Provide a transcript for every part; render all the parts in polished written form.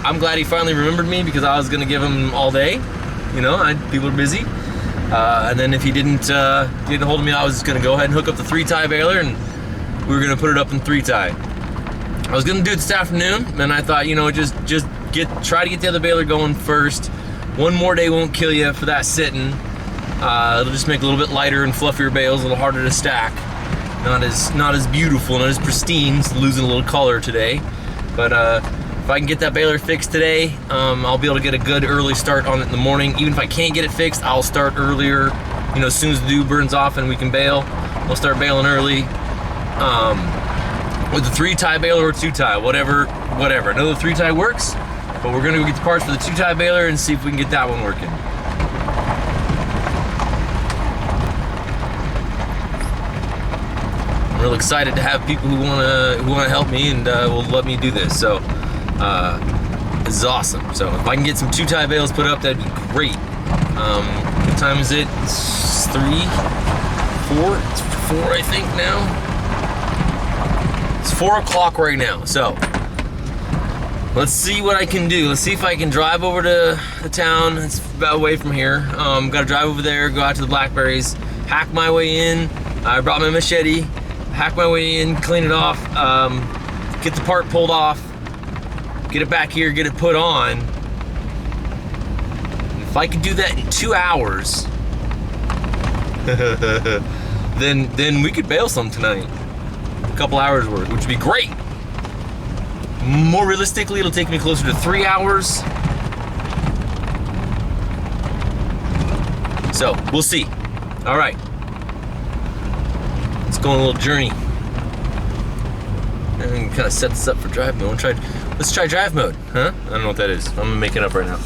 I'm glad he finally remembered me, because I was gonna give him all day. You know, people are busy. And then if he didn't get a hold of me, I was just gonna go ahead and hook up the 3-tie baler, and we were gonna put it up in 3-tie. I was gonna do it this afternoon, and I thought, you know, just try to get the other baler going first. One more day won't kill you for that sitting. It'll just make a little bit lighter and fluffier bales, a little harder to stack. Not as beautiful, not as pristine. It's losing a little color today. But if I can get that baler fixed today, I'll be able to get a good early start on it in the morning. Even if I can't get it fixed, I'll start earlier. You know, as soon as the dew burns off and we can bale, I'll start baling early. With the 3-tie baler or 2-tie, whatever. I know the 3-tie works, but we're gonna go get the parts for the 2-tie baler and see if we can get that one working. I'm real excited to have people who wanna help me and will let me do this. So this is awesome. So if I can get some 2-tie bales put up, that'd be great. What time is it? It's 3, 4. It's 4, I think now. It's 4 o'clock right now. So let's see what I can do. Let's see if I can drive over to the town. It's about away from here. Gotta drive over there, go out to the Blackberries, hack my way in. I brought my machete, hack my way in, clean it off, get the part pulled off, get it back here, get it put on. If I could do that in 2 hours, then we could bale some tonight. A couple hours worth, which would be great. More realistically, it'll take me closer to 3 hours. So we'll see. All right, let's go on a little journey and kind of set this up for drive mode. Let's try drive mode, huh? I don't know what that is. I'm gonna make it up right now.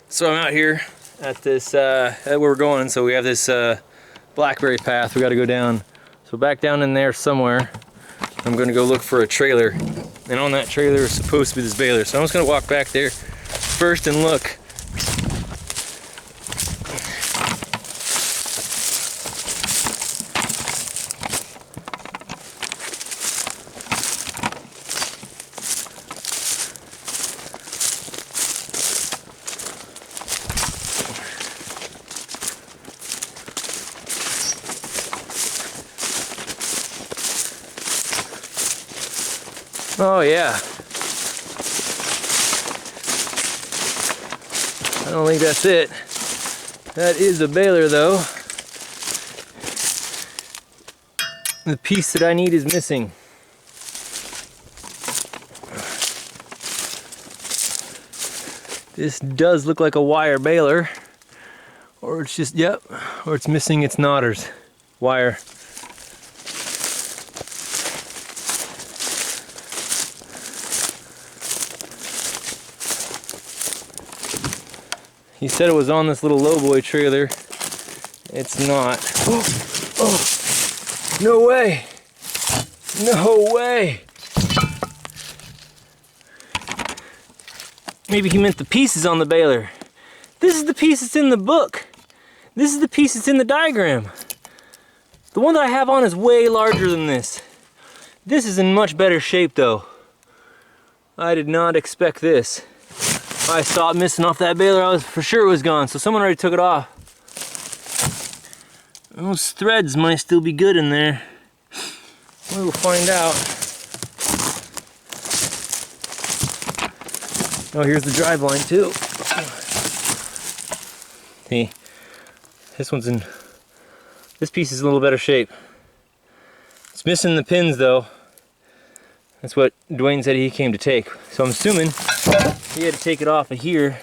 So I'm out here at this, at where we're going. So we have this Blackberry path we got to go down. So back down in there somewhere, I'm going to go look for a trailer. And on that trailer is supposed to be this baler. So I'm just going to walk back there first and look. Oh yeah. I don't think that's it. That is a baler though. The piece that I need is missing. This does look like a wire baler, Or it's just, yep, or it's missing its knotters wire. He said it was on this little lowboy trailer. It's not. Oh, no way. No way. Maybe he meant the pieces on the baler. This is the piece that's in the book. This is the piece that's in the diagram. The one that I have on is way larger than this. This is in much better shape though. I did not expect this. I saw it missing off that baler, I was for sure it was gone, so someone already took it off. Those threads might still be good in there. We will find out. Oh, here's the drive line too. See, this piece is in a little better shape. It's missing the pins though. That's what Dwayne said he came to take. So I'm assuming he had to take it off of here.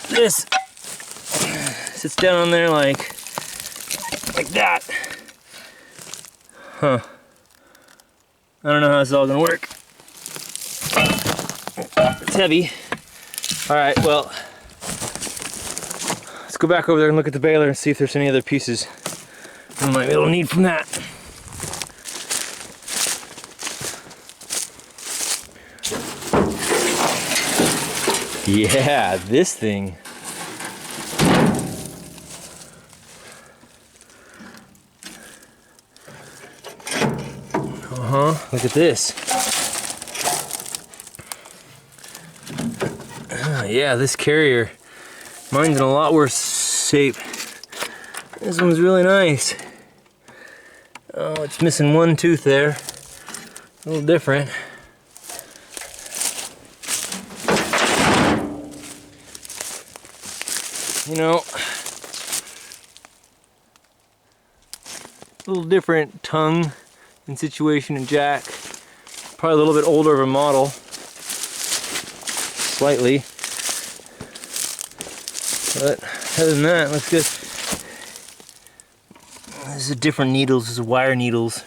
This sits down on there like that. Huh. I don't know how this is all gonna work. It's heavy. Alright, well, let's go back over there and look at the baler and see if there's any other pieces we might be able to need from that. Yeah, this thing. Look at this. Yeah, this carrier. Mine's in a lot worse shape. This one's really nice. Oh, it's missing one tooth there. A little different. You know, a little different tongue and situation in Jack. Probably a little bit older of a model. Slightly. But other than that, looks good. These are different needles. These are wire needles.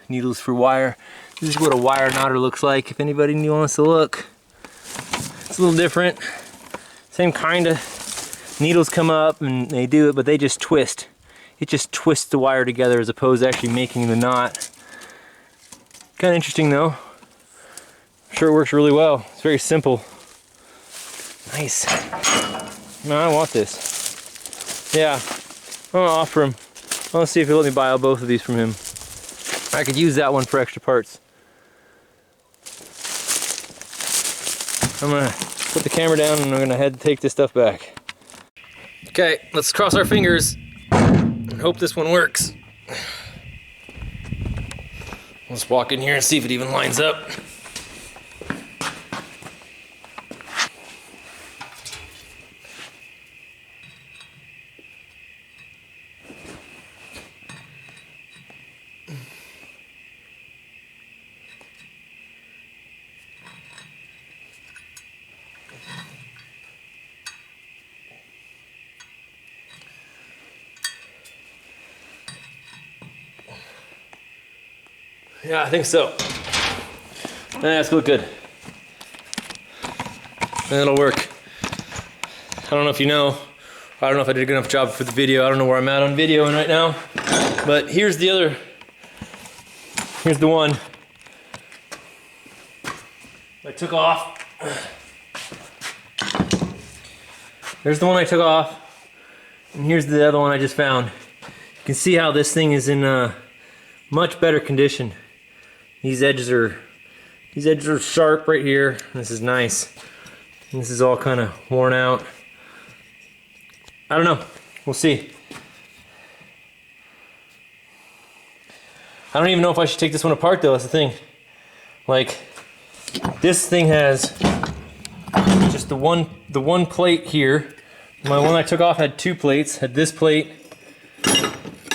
Needles for wire. This is what a wire knotter looks like, if anybody wants to look. It's a little different. Same kind of needles come up and they do it, but they just twist. It just twists the wire together as opposed to actually making the knot. Kind of interesting though. I'm sure it works really well. It's very simple. Nice. No, I want this. Yeah, I'm gonna offer him. I'll see if he'll let me buy both of these from him. I could use that one for extra parts. I'm gonna put the camera down and I'm gonna head to take this stuff back. Okay, let's cross our fingers and hope this one works. Let's walk in here and see if it even lines up. Yeah, I think so. That's look good. That'll work. I don't know if you know. I don't know if I did a good enough job for the video. I don't know where I'm at on videoing right now. But here's the other. Here's the one I took off. There's the one I took off. And here's the other one I just found. You can see how this thing is in much better condition. These edges are sharp right here. This is nice. This is all kind of worn out. I don't know. We'll see. I don't even know if I should take this one apart though. That's the thing. Like, this thing has just the one plate here. My one I took off had two plates. Had this plate,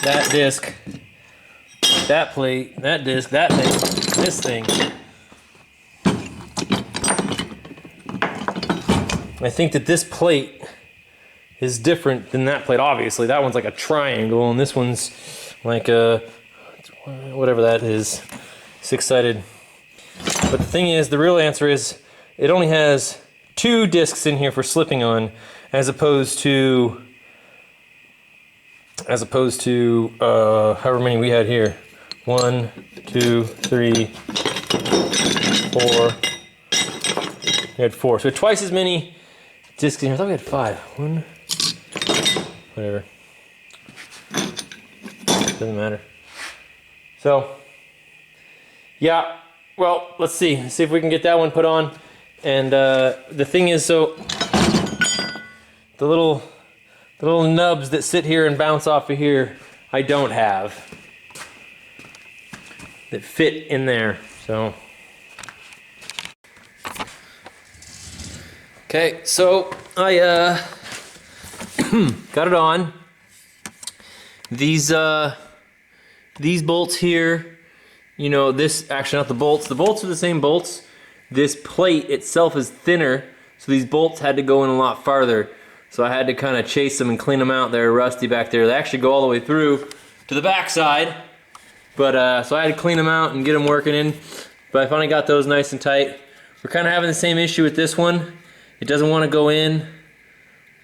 that disc, that plate, that disc, that thing, this thing. I think that this plate is different than that plate. Obviously, that one's like a triangle, and this one's like a whatever that is, six-sided. But the thing is, the real answer is it only has 2 discs in here for slipping on, as opposed to however many we had here. 1, 2, 3, 4. We had 4. So twice as many discs in here. I thought we had 5. 1, whatever. Doesn't matter. So, yeah. Well, let's see. Let's see if we can get that one put on. And the thing is, so the little nubs that sit here and bounce off of here, I don't have that fit in there. So, okay. So I got it on. These bolts here, you know, this, actually not the bolts are the same bolts. This plate itself is thinner, so these bolts had to go in a lot farther. So I had to kind of chase them and clean them out. They're rusty back there. They actually go all the way through to the back side. But so I had to clean them out and get them working in. But I finally got those nice and tight. We're kind of having the same issue with this one. It doesn't want to go in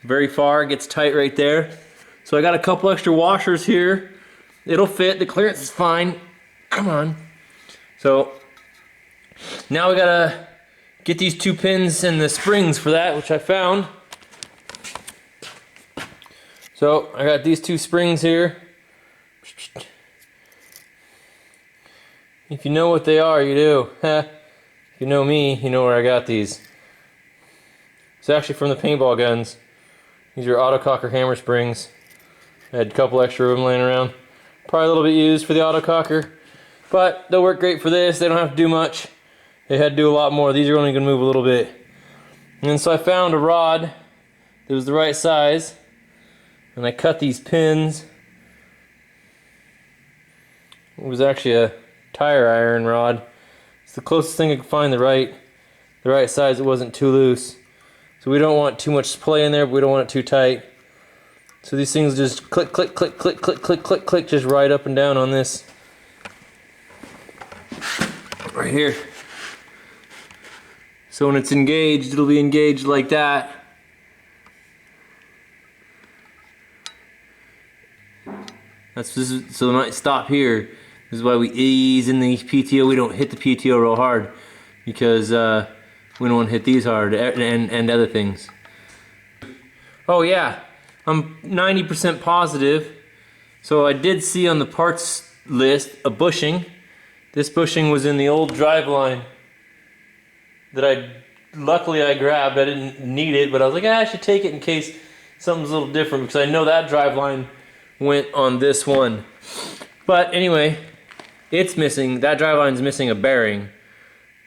very far. It gets tight right there. So I got a couple extra washers here. It'll fit. The clearance is fine. Come on. So now we gotta get these 2 pins and the springs for that, which I found. So I got these 2 springs here. If you know what they are, you do. If you know me, you know where I got these. It's actually from the paintball guns. These are autococker hammer springs. I had a couple extra of them laying around. Probably a little bit used for the autococker, but they'll work great for this. They don't have to do much. They had to do a lot more. These are only going to move a little bit. And so I found a rod that was the right size, and I cut these pins. It was actually a tire iron rod. It's the closest thing I could find the right size. It wasn't too loose. So we don't want too much play in there, but we don't want it too tight. So these things just click, click, click, click, click, click, click, click, just right up and down on this. Right here. So when it's engaged, it'll be engaged like that. So it might stop here. This is why we ease in the PTO. We don't hit the PTO real hard, because we don't want to hit these hard and other things. Oh yeah. I'm 90% positive. So I did see on the parts list a bushing. This bushing was in the old driveline that luckily I grabbed. I didn't need it, but I was like, I should take it in case something's a little different, because I know that driveline went on this one. But anyway, it's missing. That driveline's missing a bearing.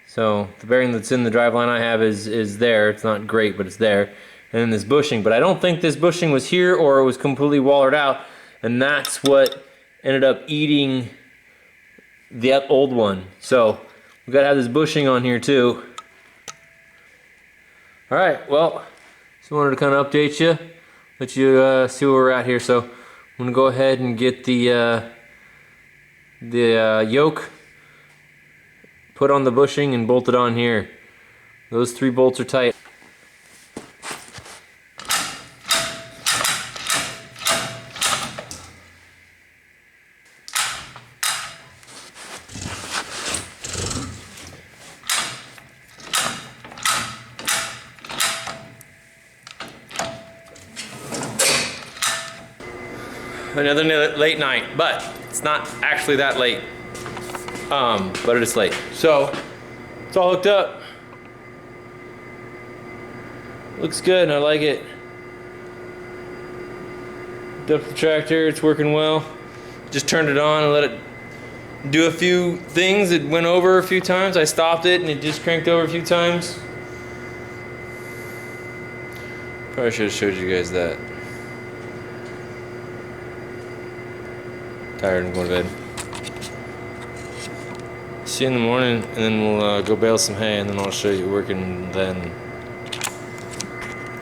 So the bearing that's in the driveline I have is there. It's not great, but it's there. And then this bushing, but I don't think this bushing was here, or it was completely wallered out, and that's what ended up eating the old one. So we gotta have this bushing on here too. All right, well, just wanted to kind of update you, let you see where we're at here. So I'm gonna go ahead and get the yoke put on the bushing and bolted on here. Those 3 bolts are tight. Another late night, but it's not actually that late. But it is late. So it's all hooked up. Looks good, I like it. Hooked up the tractor, it's working well. Just turned it on and let it do a few things. It went over a few times. I stopped it and it just cranked over a few times. Probably should have showed you guys that. Tired and going to bed. See you in the morning, and then we'll go bale some hay, and then I'll show you working then.